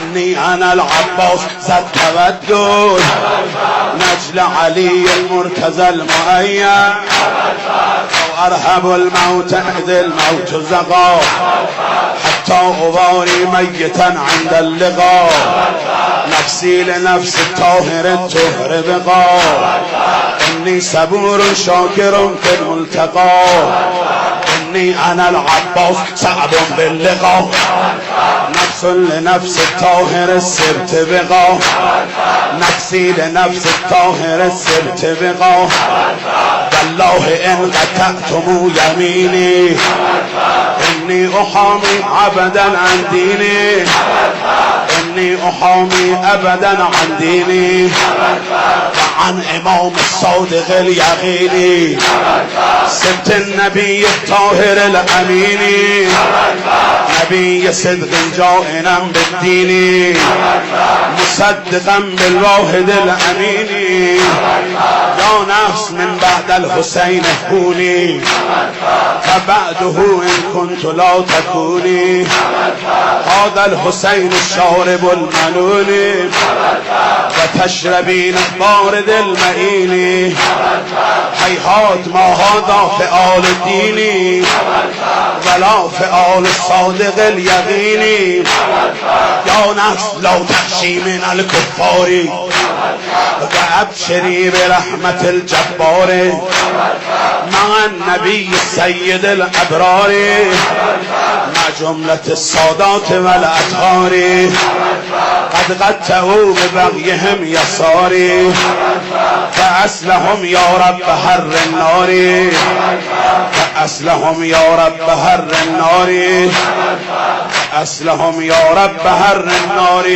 إني أنا العباس ذا التودد نجل علي المرتزى المؤيد وأرهب الموت إذ الموت زغى حتى أباري ميتا عند اللقاء نفسي لنفس الطاهر الطهر بقى إني صبور شاكر في الملتقى إني أنا العباس صعب باللقاء نفس لنفس الطاهر السبت بقى نفسي لنفس الطاهر السبت بقى والله إن قطعتم يميني إني أحامي أبدا عن ديني إني أحامي أبدا عن ديني وعن إمام الصادق اليقيني سبت النبي الطاهر الأمين نبي صدق جائنا بالدين مصدقا بالواحد الأمين يا نفس من بعد الحسين كوني فبعده إن كنت لا تكوني هذا الحسين الشارب الملول وتشربين البارد المئين هيهات ما هذا فعال الدين ولا فعال الصادق اليقين يا نفس لو تخشي من الكفار وابشري برحمة الجبار مع النبي السيد الأبرار مع جملة السادات والأطهار قد قتلوا ببغيهم يساري فأسلهم يا رب حر النار فأسلهم يا رب حر النار فأسلهم يا رب حر النار